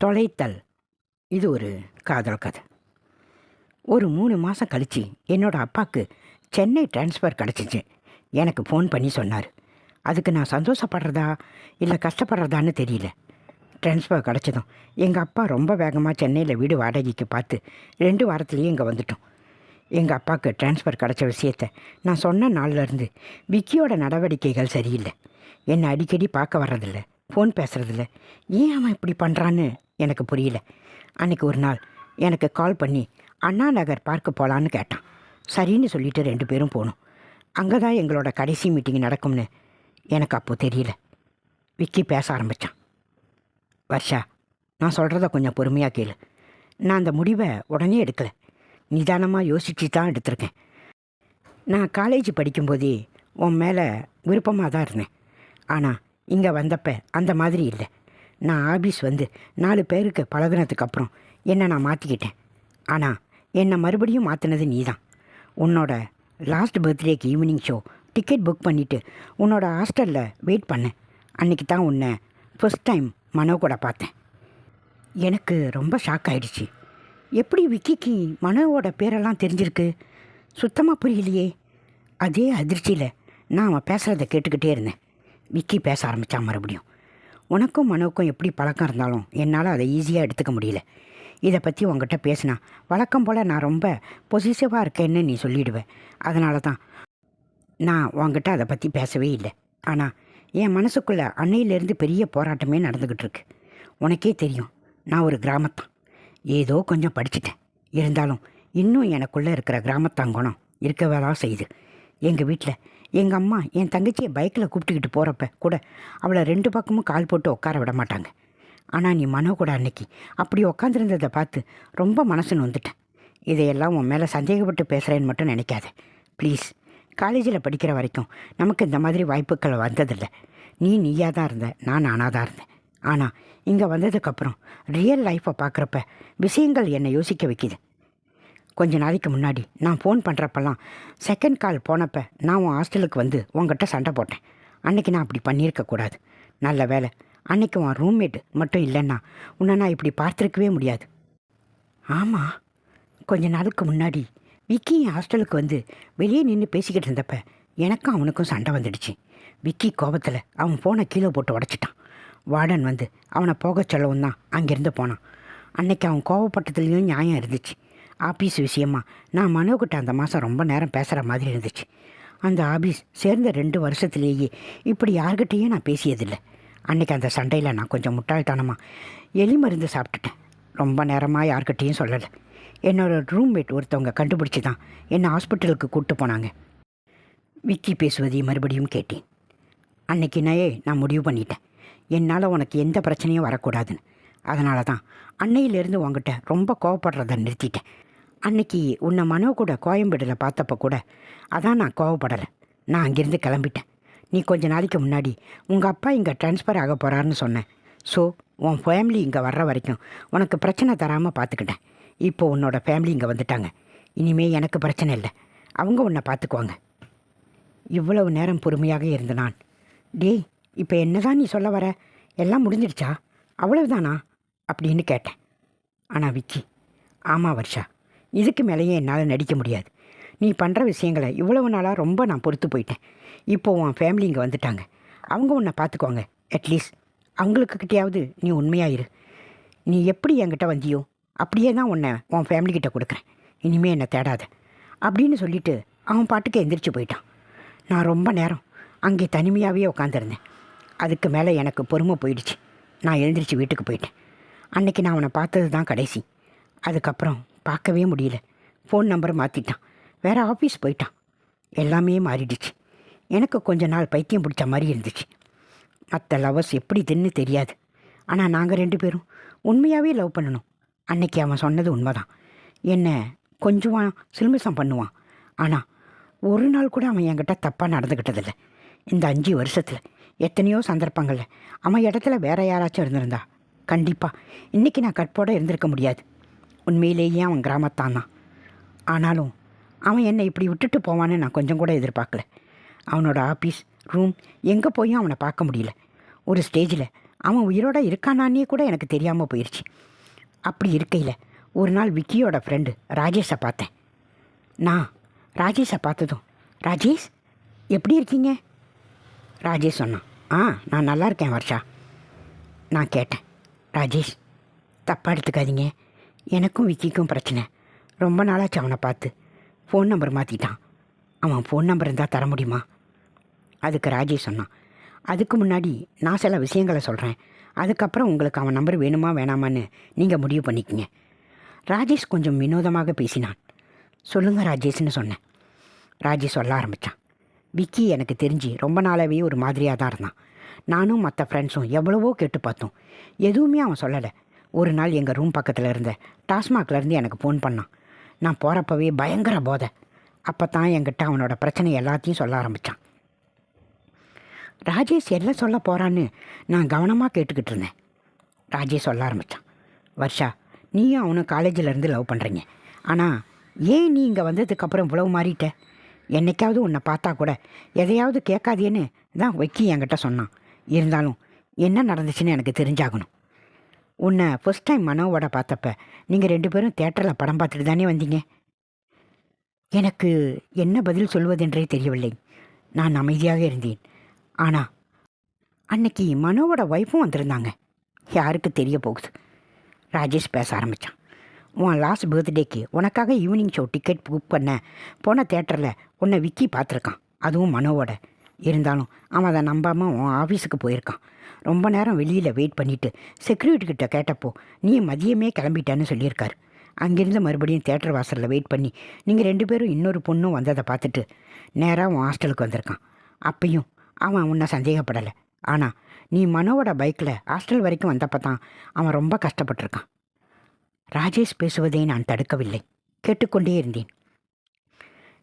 தொலைத்தல். இது ஒரு காதல் கதை. ஒரு 3 மாதம் கழித்து என்னோடய அப்பாவுக்கு சென்னை ட்ரான்ஸ்ஃபர் கிடச்சிச்சு. எனக்கு ஃபோன் பண்ணி சொன்னார். அதுக்கு நான் சந்தோஷப்படுறதா இல்லை கஷ்டப்படுறதான்னு தெரியல. ட்ரான்ஸ்ஃபர் கிடச்சதும் எங்கள் அப்பா ரொம்ப வேகமாக சென்னையில் வீடு வாடகைக்கு பார்த்து 2 வாரத்துலேயே இங்கே வந்துட்டோம். எங்கள் அப்பாவுக்கு ட்ரான்ஸ்ஃபர் கிடச்ச விஷயத்த நான் சொன்ன நாள்லேருந்து விக்கியோட நடவடிக்கைகள் சரியில்லை. என்னை அடிக்கடி பார்க்க வர்றதில்ல, ஃபோன் பேசுகிறதில்ல. ஏன் அவன் இப்படி பண்ணுறான்னு எனக்கு புரியல. அன்றைக்கி ஒரு நாள் எனக்கு கால் பண்ணி அண்ணா நகர் பார்க்க போகலான்னு கேட்டான். சரின்னு சொல்லிவிட்டு 2 பேரும் போனோம். அங்கே தான் எங்களோட கடைசி மீட்டிங் நடக்கும்னு எனக்கு அப்போது தெரியல. விக்கி பேச ஆரம்பித்தான். வர்ஷா, நான் சொல்கிறத கொஞ்சம் பொறுமையாக கேளு. நான் அந்த முடிவை உடனே எடுக்கலை, நிதானமாக யோசித்து தான் எடுத்திருக்கேன். நான் காலேஜ் படிக்கும்போதே உன் மேலே விருப்பமாக தான் இருந்தேன். ஆனால் இங்கே வந்தப்போ அந்த மாதிரி இல்லை. நான் ஆபீஸ் வந்து 4 பேருக்கு பழகுனதுக்கு அப்புறம் என்னை நான் மாற்றிக்கிட்டேன். ஆனால் என்னை மறுபடியும் மாற்றினது நீ தான். உன்னோட லாஸ்ட் பர்த்டேக்கு ஈவினிங் ஷோ டிக்கெட் புக் பண்ணிவிட்டு உன்னோட ஹாஸ்டலில் வெயிட் பண்ணேன். அன்றைக்கி தான் உன்னை ஃபஸ்ட் டைம் மனோ கூட பார்த்தேன். எனக்கு ரொம்ப ஷாக் ஆகிடுச்சு. எப்படி விக்கிக்கு மனோவோட பேரெல்லாம் தெரிஞ்சிருக்கு? சுத்தமாக புரியலையே. அதே அதிர்ச்சியில் நான் அவன் பேசுகிறத கேட்டுக்கிட்டே இருந்தேன். விக்கி பேச ஆரம்பித்தான் மறுபடியும். உனக்கும் மனோவுக்கும் எப்படி பழக்கம் இருந்தாலும் என்னால் அதை ஈஸியாக எடுத்துக்க முடியல. இதை பற்றி உங்ககிட்ட பேசினா வழக்கம் போல் நான் ரொம்ப பொசிசிவாக இருக்கேன்னு நீ சொல்லிவிடுவேன். அதனால தான் நான் உங்ககிட்ட அதை பற்றி பேசவே இல்லை. ஆனால் என் மனசுக்குள்ளே அன்னையிலேருந்து பெரிய போராட்டமே நடந்துக்கிட்டு இருக்கு. உனக்கே தெரியும், நான் ஒரு கிராமத்தான். ஏதோ கொஞ்சம் படிச்சுட்டேன். இருந்தாலும் இன்னும் எனக்குள்ளே இருக்கிற கிராமத்தாங்குணம் இருக்கவே தான் செய்யுது. எங்கள் வீட்டில் எங்கள் அம்மா என் தங்கச்சியை பைக்கில் கூப்பிட்டுக்கிட்டு போகிறப்ப கூட அவளை 2 பக்கமும் கால் போட்டு உட்கார விட மாட்டாங்க. ஆனால் நீ மனோ கூட அன்னைக்கு அப்படி உட்காந்துருந்ததை பார்த்து ரொம்ப மனசு நொந்துட்டேன். இதையெல்லாம் உன் மேலே சந்தேகப்பட்டு பேசுகிறேன்னு மட்டும் நினைக்காத ப்ளீஸ். காலேஜில் படிக்கிற வரைக்கும் நமக்கு இந்த மாதிரி வாய்ப்புகள் வந்ததில்லை. நீயாக தான் இருந்த, நான் நானாக தான் இருந்தேன். ஆனால் இங்கே வந்ததுக்கப்புறம் ரியல் லைஃப்பை பார்க்குறப்ப விஷயங்கள் என்னை யோசிக்க வைக்கிது. கொஞ்ச நாளைக்கு முன்னாடி நான் ஃபோன் பண்ணுறப்பெல்லாம் செகண்ட் கால் போனப்போ நான் உன் ஹாஸ்டலுக்கு வந்து உங்ககிட்ட சண்டை போட்டேன். அன்றைக்கி நான் அப்படி பண்ணியிருக்கக்கூடாது. நல்ல வேலை அன்றைக்கி உன் ரூம்மேட் மட்டும் இல்லைன்னா உன்னை நான் இப்படி பார்த்துருக்கவே முடியாது. ஆமாம், கொஞ்ச நாளுக்கு முன்னாடி விக்கி என் ஹாஸ்டலுக்கு வந்து வெளியே நின்று பேசிக்கிட்டு இருந்தப்ப எனக்கும் அவனுக்கும் சண்டை வந்துடுச்சு. விக்கி கோபத்தில் அவன் ஃபோனை கீழே போட்டு உடச்சிட்டான். வார்டன் வந்து அவனை போக சொல்லவும் தான் அங்கேருந்து போனான். அன்றைக்கி அவன் கோவப்பட்டதுலேயும் நியாயம் இருந்துச்சு. ஆஃபீஸ் விஷயமா நான் மனோக்கிட்ட அந்த மாதம் ரொம்ப நேரம் பேசுகிற மாதிரி இருந்துச்சு. அந்த ஆஃபீஸ் சேர்ந்த 2 வருஷத்துலேயே இப்படி யார்கிட்டையும் நான் பேசியதில்லை. அன்றைக்கி அந்த சண்டையில் நான் கொஞ்சம் முட்டாள்தனமாக எலி மருந்து சாப்பிட்டுட்டேன். ரொம்ப நேரமாக யார்கிட்டையும் சொல்லலை. என்னோடய ரூம்மேட் ஒருத்தவங்க கண்டுபிடிச்சி தான் என்னை ஹாஸ்பிட்டலுக்கு கூப்பிட்டு போனாங்க. விக்கி பேசுவதை மறுபடியும் கேட்டேன். அன்றைக்கி நான் முடிவு பண்ணிட்டேன், என்னால் உனக்கு எந்த பிரச்சனையும் வரக்கூடாதுன்னு. அதனால தான் அன்னையிலேருந்து உங்ககிட்ட ரொம்ப கோவப்படுறதை நிறுத்திட்டேன். அன்னைக்கு உன்னை மனோ கூட கோயம்பேடில் பார்த்தப்போ கூட அதான் நான் கோவப்படலை. நான் அங்கேருந்து கிளம்பிட்டேன். நீ கொஞ்ச நாளைக்கு முன்னாடி உங்கள் அப்பா இங்கே ட்ரான்ஸ்ஃபர் ஆக போகிறாருன்னு சொன்னேன். ஸோ உன் ஃபேமிலி இங்கே வர்ற வரைக்கும் உனக்கு பிரச்சனை தராமல் பார்த்துக்கிட்டேன். இப்போது உன்னோட ஃபேமிலி இங்கே வந்துட்டாங்க. இனிமேல் எனக்கு பிரச்சனை இல்லை, அவங்க உன்னை பார்த்துக்குவாங்க. இவ்வளவு நேரம் பொறுமையாக இருந்த நான், டேய் இப்போ என்ன தான் நீ சொல்ல வர? எல்லாம் முடிஞ்சிடுச்சா? அவ்வளவுதானா அப்படின்னு கேட்டேன். ஆனால் விக்கி, ஆமாம் வர்ஷா, இதுக்கு மேலேயே என்னால் நடிக்க முடியாது. நீ பண்ணுற விஷயங்களை இவ்வளவு நாளாக ரொம்ப நான் பொறுத்து போயிட்டேன். இப்போ உன் ஃபேமிலி இங்கே வந்துட்டாங்க, அவங்க உன்னை பார்த்துக்குவாங்க. அட்லீஸ்ட் அவங்களுக்கிட்டையாவது நீ உண்மையாயிரு. நீ எப்படி என்கிட்ட வந்தியோ அப்படியே தான் உன்னை உன் ஃபேமிலிக்கிட்ட கொடுக்குறேன். இனிமேல் என்னை தேடாத அப்படின்னு சொல்லிவிட்டு அவன் பாட்டுக்கு எந்திரிச்சு போயிட்டான். நான் ரொம்ப நேரம் அங்கே தனிமையாகவே உட்காந்துருந்தேன். அதுக்கு மேலே எனக்கு பொறுமை போயிடுச்சு. நான் எழுந்திரிச்சு வீட்டுக்கு போயிட்டேன். அன்றைக்கி நான் அவனை பார்த்தது தான் கடைசி. அதுக்கப்புறம் பார்க்கவே முடியல. ஃபோன் நம்பரை மாற்றிட்டான், வேறு ஆஃபீஸ் போயிட்டான். எல்லாமே மாறிடுச்சு. எனக்கு கொஞ்ச நாள் பைத்தியம் பிடிச்ச மாதிரி இருந்துச்சு. மற்ற லவ்வர்ஸ் எப்படி தின்னு தெரியாது. ஆனால் நாங்கள் 2 பேரும் உண்மையாகவே லவ் பண்ணணும். அன்றைக்கி அவன் சொன்னது உண்மைதான். என்னை கொஞ்சம் சிலுமிசம் பண்ணுவான். ஆனால் ஒரு நாள் கூட அவன் என்கிட்ட தப்பாக நடந்துக்கிட்டதில்லை. இந்த 5 வருஷத்தில் எத்தனையோ சந்தர்ப்பங்களில் அவன் இடத்துல வேறு யாராச்சும் இருந்திருந்தா கண்டிப்பாக இன்றைக்கி நான் கற்போடு இருந்திருக்க முடியாது. உண்மையிலேயே அவன் கிராமத்தான் தான். ஆனாலும் அவன் என்னை இப்படி விட்டுட்டு போவான்னு நான் கொஞ்சம் கூட எதிர்பார்க்கல. அவனோட ஆஃபீஸ் ரூம் எங்கே போயும் அவனை பார்க்க முடியல. ஒரு ஸ்டேஜில் அவன் உயிரோட இருக்கானான்னே கூட எனக்கு தெரியாமல் போயிடுச்சு. அப்படி இருக்கையில் ஒரு நாள் விக்கியோட ஃப்ரெண்டு ராஜேஷை பார்த்தேன். நான் ராஜேஷை பார்த்ததும், ராஜேஷ் எப்படி இருக்கீங்க? ராஜேஷ் சொன்னான், நான் நல்லா இருக்கேன் வர்ஷா. நான் கேட்டேன், ராஜேஷ் தப்பாக எடுத்துக்காதீங்க, எனக்கும் விக்கிக்கும் பிரச்சனை. ரொம்ப நாளாச்சு அவனை பார்த்து. ஃபோன் நம்பர் மாற்றிட்டான். அவன் ஃபோன் நம்பர் இருந்தால் தர முடியுமா? அதுக்கு ராஜேஷ் சொன்னான், அதுக்கு முன்னாடி நான் சில விஷயங்களை சொல்கிறேன், அதுக்கப்புறம் உங்களுக்கு அவன் நம்பர் வேணுமா வேணாமான்னு நீங்கள் முடிவு பண்ணிக்கங்க. ராஜேஷ் கொஞ்சம் வினோதமாக பேசினான். சொல்லுங்கள் ராஜேஷ்னு சொன்னேன். ராஜேஷ் சொல்ல ஆரம்பித்தான். விக்கி எனக்கு தெரிஞ்சு ரொம்ப நாளாகவே ஒரு மாதிரியாக தான் இருந்தான். நானும் மற்ற ஃப்ரெண்ட்ஸும் எவ்வளவோ கேட்டு பார்த்தோம், எதுவுமே அவன் சொல்லலை. ஒரு நாள் எங்கள் ரூம் பக்கத்தில் இருந்த டாஸ்மாக்லேருந்து எனக்கு ஃபோன் பண்ணான். நான் போகிறப்பவே பயங்கர போதை. அப்போ தான் என்கிட்ட அவனோட பிரச்சனை எல்லாத்தையும் சொல்ல ஆரம்பித்தான். ராஜேஷ் எல்லாம் சொல்ல போகிறான்னு நான் கவனமாக கேட்டுக்கிட்டு இருந்தேன். ராஜேஷ் சொல்ல ஆரம்பித்தான், வர்ஷா நீயும் அவனும் காலேஜிலேருந்து லவ் பண்ணுறீங்க. ஆனால் ஏன் நீ இங்கே வந்ததுக்கப்புறம் இவ்வளவு மாறிட்ட? என்னைக்காவது உன்னை பார்த்தா கூட எதையாவது கேட்காதேன்னு தான் வைக்கி என்கிட்ட சொன்னான். இருந்தாலும் என்ன நடந்துச்சுன்னு எனக்கு தெரிஞ்சாகணும். உன்னை ஃபர்ஸ்ட் டைம் மனோவோட பார்த்தப்ப நீங்கள் 2 பேரும் தேட்டரில் படம் பார்த்துட்டு தானே வந்தீங்க. எனக்கு என்ன பதில் சொல்வதென்றே தெரியவில்லை. நான் அமைதியாக இருந்தேன். ஆனால் அன்னைக்கு மனோவோட ஒய்ஃபும் வந்திருந்தாங்க. யாருக்கு தெரிய போகுது? ராஜேஷ் பேச ஆரம்பித்தான். உன் லாஸ்ட் பர்த்டேக்கு உனக்காக ஈவினிங் ஷோ டிக்கெட் புக் பண்ண போன தேட்டரில் உன்னை விக்கி பார்த்துருக்கான், அதுவும் மனோவோட. இருந்தாலும் அவன் அதை நம்பாமல் உன் ஆஃபீஸுக்கு போயிருக்கான். ரொம்ப நேரம் வெளியில் வெயிட் பண்ணிவிட்டு செக்யூரிட்டிக்கிட்ட கேட்டப்போ நீ மதியமே கிளம்பிட்டேன்னு சொல்லியிருக்காரு. அங்கேருந்து மறுபடியும் தேட்டர் வாசலில் வெயிட் பண்ணி நீங்கள் 2 பேரும் இன்னொரு பொண்ணும் வந்ததை பார்த்துட்டு நேராக உன் ஹாஸ்டலுக்கு வந்திருக்கான். அப்பையும் அவன் உன்னை சந்தேகப்படலை. ஆனால் நீ மனோவோட பைக்கில் ஹாஸ்டல் வரைக்கும் வந்தப்போ தான் அவன் ரொம்ப கஷ்டப்பட்டிருக்கான். ராஜேஷ் பேசுவதை நான் தடுக்கவில்லை, கேட்டுக்கொண்டே இருந்தேன்.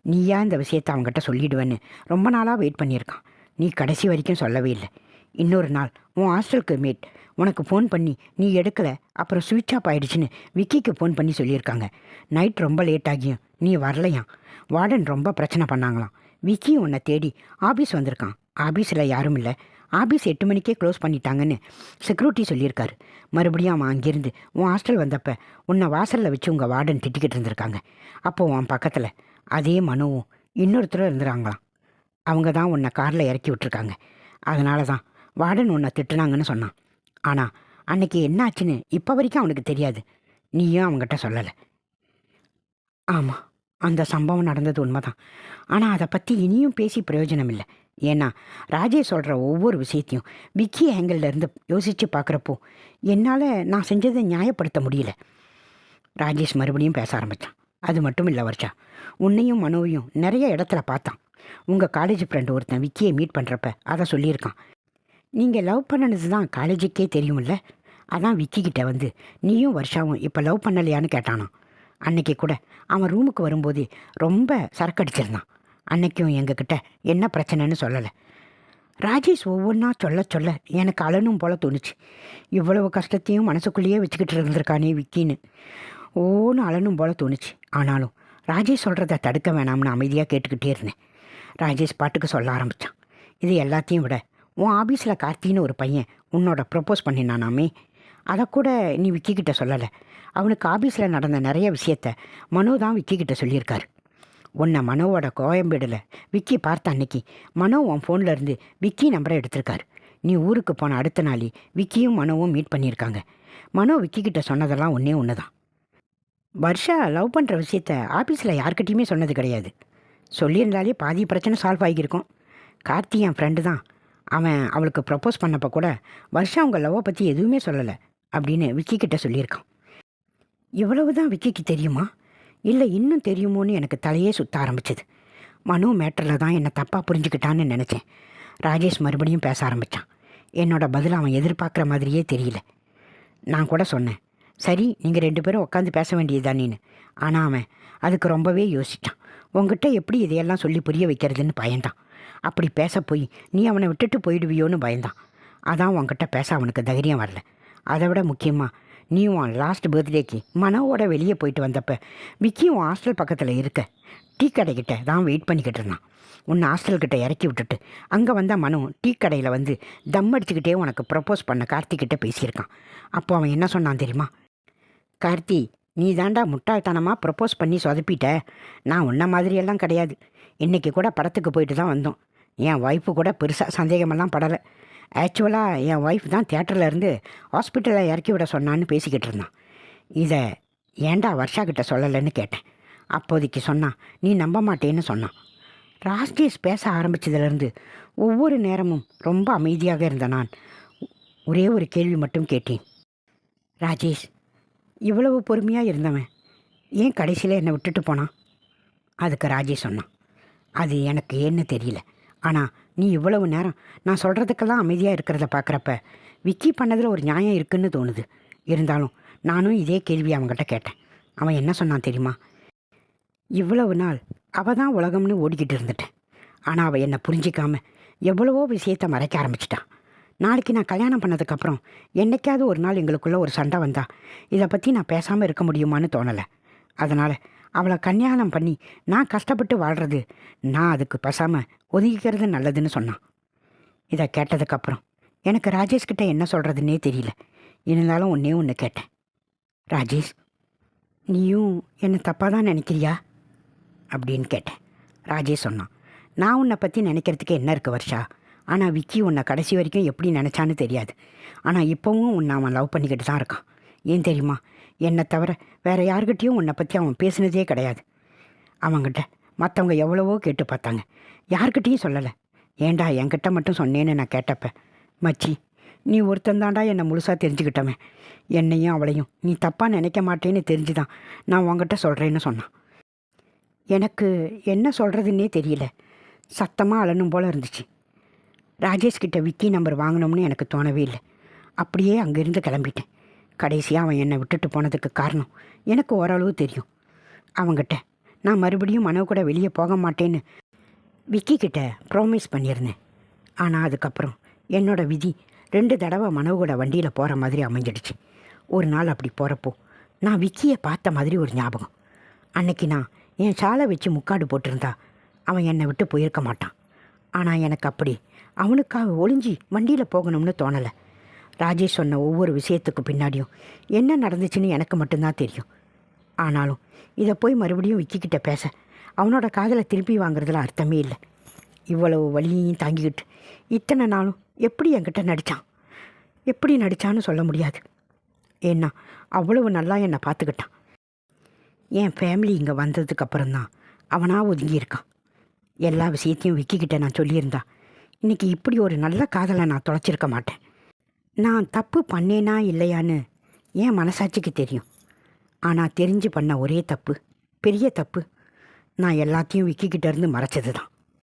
நீயா இந்த விஷயத்தை அவங்ககிட்ட சொல்லிடுவேன்னு ரொம்ப நாளாக வெயிட் பண்ணியிருக்கான். நீ கடைசி வரைக்கும் சொல்லவே இல்லை. இன்னொரு நாள் உன் ஹாஸ்டலுக்கு மேட் உனக்கு ஃபோன் பண்ணி நீ எடுக்கலை, அப்புறம் சுவிட்ச் ஆஃப் ஆகிடுச்சின்னு விக்கிக்கு ஃபோன் பண்ணி சொல்லியிருக்காங்க. நைட் ரொம்ப லேட் ஆகியும் நீ வரலையாம். வார்டன் ரொம்ப பிரச்சனை பண்ணாங்களாம். விக்கி உன்னை தேடி ஆஃபீஸ் வந்திருக்கான். ஆஃபீஸில் யாரும் இல்லை, ஆஃபீஸ் 8 மணிக்கே க்ளோஸ் பண்ணிட்டாங்கன்னு செக்யூரிட்டி சொல்லியிருக்காரு. மறுபடியும் அவன் அங்கேருந்து உன் ஹாஸ்டல் வந்தப்போ உன்னை வாசலில் வச்சு உங்கள் வார்டன் திட்டிக்கிட்டு இருந்திருக்காங்க. அப்போது உன் பக்கத்தில் அதே மனுவும் இன்னொருத்தரும் இருந்துறாங்களாம். அவங்க தான் உன்னை காரில் இறக்கி விட்டுருக்காங்க. அதனால தான் வார்டன் உன்னை திட்டுனாங்கன்னு சொன்னான். ஆனால் அன்னைக்கு என்ன ஆச்சுன்னு இப்போ வரைக்கும் அவனுக்கு தெரியாது. நீயும் அவங்ககிட்ட சொல்லலை. ஆமாம், அந்த சம்பவம் நடந்தது உண்மைதான். ஆனால் அதை பற்றி இனியும் பேசி பிரயோஜனம் இல்லை. ஏன்னா ராஜேஷ் சொல்கிற ஒவ்வொரு விஷயத்தையும் விக்கி ஆங்கிள்லேருந்து யோசித்து பார்க்குறப்போ என்னால் நான் செஞ்சதை நியாயப்படுத்த முடியல. ராஜேஷ் மறுபடியும் பேச ஆரம்பித்தான். அது மட்டும் இல்லை வர்ஷா, உன்னையும் மனோவையும் நிறைய இடத்துல பார்த்தான். உங்கள் காலேஜ் ஃப்ரெண்டு ஒருத்தன் விக்கியை மீட் பண்ணுறப்ப அதை சொல்லியிருக்கான். நீங்கள் லவ் பண்ணது தான் காலேஜுக்கே தெரியுமில்ல. அதான் விக்கிக்கிட்ட வந்து நீயும் வர்ஷாவும் இப்போ லவ் பண்ணலையான்னு கேட்டானான். அன்னைக்கு கூட அவன் ரூமுக்கு வரும்போதே ரொம்ப சரக்கடிச்சிருந்தான். அன்னைக்கும் எங்ககிட்ட என்ன பிரச்சனைன்னு சொல்லலை. ராஜேஷ் ஒவ்வொன்றா சொல்ல சொல்ல எனக்கு அழனும் போல தோணுச்சு. இவ்வளவு கஷ்டத்தையும் மனசுக்குள்ளேயே வச்சுக்கிட்டு இருந்திருக்கானே விக்கின்னு ஓன்னு அழனும் போல தோணுச்சு. ஆனாலும் ராஜேஷ் சொல்கிறத தடுக்க வேணாம்னு அமைதியாக கேட்டுக்கிட்டே இருந்தேன். ராஜேஷ் பாட்டுக்கு சொல்ல ஆரம்பித்தான். இது எல்லாத்தையும் விட உன் ஆஃபீஸில் கார்த்தின்னு ஒரு பையன் உன்னோட ப்ரப்போஸ் பண்ணினானாமே, அதை கூட நீ விக்கிக்கிட்ட சொல்லலை. அவனுக்கு ஆஃபீஸில் நடந்த நிறைய விஷயத்த மனோ தான் விக்கிக்கிட்ட சொல்லியிருக்காரு. உன்னை மனோவோட கோயம்பேடில் விக்கி பார்த்த அன்னைக்கு மனோ உன் ஃபோனில் இருந்து விக்கி நம்பரை எடுத்திருக்காரு. நீ ஊருக்கு போன அடுத்த நாளே விக்கியும் மனோவும் மீட் பண்ணியிருக்காங்க. மனோ விக்கிக்கிட்ட சொன்னதெல்லாம் ஒன்று தான். வர்ஷா லவ் பண்ணுற விஷயத்த ஆஃபீஸில் யார்கிட்டையுமே சொன்னது கிடையாது. சொல்லியிருந்தாலே பாதி பிரச்சனை சால்வ் ஆகியிருக்கும். கார்த்தி என் ஃப்ரெண்டு தான். அவன் அவளுக்கு ப்ரப்போஸ் பண்ணப்போ கூட வர்ஷா அவங்க லவ்வை பற்றி எதுவுமே சொல்லலை அப்படின்னு விக்கிக்கிட்ட சொல்லியிருக்கான். இவ்வளவு தான் விக்கிக்கு தெரியுமா, இல்லை இன்னும் தெரியுமோன்னு எனக்கு தலையே சுற்ற ஆரம்பிச்சது. மனோ மேட்டரில் தான் என்னை தப்பாக புரிஞ்சுக்கிட்டான்னு நினச்சேன். ராஜேஷ் மறுபடியும் பேச ஆரம்பித்தான். என்னோட பதில் அவன் எதிர்பார்க்குற மாதிரியே தெரியல. நான் கூட சொன்னேன், சரி நீங்கள் 2 பேரும் உட்காந்து பேச வேண்டியது தானேன்னு. ஆனால் அவன் அதுக்கு ரொம்பவே யோசித்தான். உங்ககிட்ட எப்படி இதையெல்லாம் சொல்லி புரிய வைக்கிறதுன்னு பயந்தான். அப்படி பேச போய் நீ அவனை விட்டுட்டு போயிடுவியோன்னு பயந்தான். அதான் உங்ககிட்ட பேச அவனுக்கு தைரியம் வரல. அதை விட முக்கியமாக நீ உன் லாஸ்ட் பர்த்டேக்கு மனோவோட வெளியே போயிட்டு வந்தப்ப விக்கி உன் ஹாஸ்டல் பக்கத்தில் இருக்க டீ கடைக்கிட்ட தான் வெயிட் பண்ணிக்கிட்டு இருந்தான். உன்னை ஹாஸ்டல்கிட்ட இறக்கி விட்டுட்டு அங்கே வந்த மனு டீ கடையில் வந்து தம் அடிச்சுக்கிட்டே உனக்கு ப்ரப்போஸ் பண்ண கார்த்திக்கிட்ட பேசியிருக்கான். அப்போ அவன் என்ன சொன்னான் தெரியுமா? கார்த்தி, நீ தாண்டா முட்டாள்தனமாக ப்ரப்போஸ் பண்ணி சொதப்பிட்ட. நான் உன்ன மாதிரியெல்லாம் கிடையாது. இன்றைக்கி கூட படத்துக்கு போயிட்டு தான் வந்தோம். என் ஒய்ஃபு கூட பெருசாக சந்தேகமெல்லாம் படலை. ஆக்சுவலாக என் ஒய்ஃப் தான் தியேட்டரில் இருந்து ஹாஸ்பிட்டலில் இறக்கி விட சொன்னான்னு பேசிக்கிட்டு இருந்தான். இதை ஏன்டா வர்ஷா கிட்ட சொல்லலைன்னு கேட்டேன். அப்போதைக்கு சொன்னான், நீ நம்ப மாட்டேன்னு சொன்னான். ராஜேஷ் பேச ஆரம்பித்ததுலேருந்து ஒவ்வொரு நேரமும் ரொம்ப அமைதியாக இருந்த நான் ஒரே ஒரு கேள்வி மட்டும் கேட்டேன். ராஜேஷ் இவ்வளவு பொறுமையாக இருந்தவன் ஏன் கடைசியில் என்னை விட்டுட்டு போனான்? அதுக்கு ராஜேஷ் சொன்னான், அது எனக்கு ஏன்னு தெரியல. ஆனால் நீ இவ்வளவு நேரம் நான் சொல்கிறதுக்கெல்லாம் அமைதியாக இருக்கிறத பார்க்குறப்ப விக்கி பண்ணதில் ஒரு நியாயம் இருக்குன்னு தோணுது. இருந்தாலும் நானும் இதே கேள்வி அவன்கிட்ட கேட்டேன். அவன் என்ன சொன்னான் தெரியுமா? இவ்வளவு நாள் அவள் தான் உலகம்னு ஓடிக்கிட்டு இருந்துட்டேன். ஆனால் அவள் என்னை புரிஞ்சிக்காமல் எவ்வளவோ விஷயத்தை மறைக்க ஆரம்பிச்சிட்டான். நாளைக்கு நான் கல்யாணம் பண்ணதுக்கப்புறம் என்றைக்காவது ஒரு நாள் எங்களுக்குள்ளே ஒரு சண்டை வந்தா இதை பற்றி நான் பேசாமல் இருக்க முடியுமான்னு தோணலை. அதனால் அவளை கல்யாணம் பண்ணி நான் கஷ்டப்பட்டு வாழ்கிறது, நான் அதுக்கு பேசாமல் ஒதுக்கிக்கிறது நல்லதுன்னு சொன்னான். இதை கேட்டதுக்கப்புறம் எனக்கு ராஜேஷ்கிட்ட என்ன சொல்கிறதுன்னே தெரியல. இருந்தாலும் ஒன்று கேட்டேன். ராஜேஷ், நீயும் என்னை தப்பாக தான் நினைக்கிறியா அப்படின்னு கேட்டேன். ராஜேஷ் சொன்னான், நான் உன்னை பற்றி நினைக்கிறதுக்கு என்ன இருக்குது வர்ஷா. ஆனால் விக்கி உன்னை கடைசி வரைக்கும் எப்படி நினச்சான்னு தெரியாது. ஆனால் இப்போவும் உன்னை அவன் லவ் பண்ணிக்கிட்டு தான் இருக்கான். ஏன் தெரியுமா? என்னை தவிர வேறு யார்கிட்டையும் உன்னை பற்றி அவன் பேசினதே கிடையாது. அவங்கிட்ட மற்றவங்க எவ்வளவோ கேட்டு பார்த்தாங்க, யார்கிட்டையும் சொல்லலை. ஏண்டா என்கிட்ட மட்டும் சொன்னேன்னு நான் கேட்டப்ப, மச்சி நீ ஒருத்தந்தாண்டா என்னை முழுசாக தெரிஞ்சுக்கிட்டவன். என்னையும் அவளையும் நீ தப்பாக நினைக்க மாட்டேன்னு தெரிஞ்சுதான் நான் உங்ககிட்ட சொல்கிறேன்னு சொன்னான். எனக்கு என்ன சொல்கிறதுன்னே தெரியல. சத்தமாக அழணும் போல் இருந்துச்சு. ராஜேஷ்கிட்ட விக்கி நம்பர் வாங்கணும்னு எனக்கு தோணவே இல்லை. அப்படியே அங்கேருந்து கிளம்பிட்டேன். கடைசியாக அவன் என்னை விட்டுட்டு போனதுக்கு காரணம் எனக்கு ஓரளவு தெரியும். அவங்கிட்ட நான் மறுபடியும் மனோ கூட வெளியே போக மாட்டேன்னு விக்கி கிட்ட ப்ராமிஸ் பண்ணியிருந்தேன். ஆனால் அதுக்கப்புறம் என்னோடய விதி 2 தடவை மனோ கூட வண்டியில் போகிற மாதிரி அமைஞ்சிடுச்சு. ஒரு நாள் அப்படி போகிறப்போ நான் விக்கியை பார்த்த மாதிரி ஒரு ஞாபகம். அன்னைக்கு நான் என் சாலை வச்சு முக்காடு போட்டிருந்தா அவன் என்னை விட்டு போயிருக்க மாட்டான். ஆனால் எனக்கு அப்படி அவனுக்காக ஒளிஞ்சி வண்டியில் போகணும்னு தோணலை. ராஜேஷ் சொன்ன ஒவ்வொரு விஷயத்துக்கு பின்னாடியும் என்ன நடந்துச்சுன்னு எனக்கு மட்டும்தான் தெரியும். ஆனாலும் இதை போய் மறுபடியும் விக்கிக்கிட்ட பேச அவனோட காதலை திருப்பி வாங்குறதுல அர்த்தமே இல்லை. இவ்வளவு வலியையும் தாங்கிக்கிட்டு இத்தனை நாளும் எப்படி என்கிட்ட நடித்தான், எப்படி நடித்தான்னு சொல்ல முடியாது. ஏன்னா அவ்வளவு நல்லா என்னை பார்த்துக்கிட்டான். என் ஃபேமிலி இங்கே வந்ததுக்கப்புறம்தான் அவனாக ஒதுங்கியிருக்கான். எல்லா விஷயத்தையும் விக்கிக்கிட்ட நான் சொல்லியிருந்தா இன்றைக்கி இப்படி ஒரு நல்ல காதலை நான் தொலைச்சிருக்க மாட்டேன். நான் தப்பு பண்ணேனா இல்லையான்னு என் மனசாட்சிக்கு தெரியும். ஆனால் தெரிஞ்சு பண்ண ஒரே தப்பு, பெரிய தப்பு, நான் எல்லாத்தையும் விக்கிக்கிட்டேருந்து மறைச்சது தான்.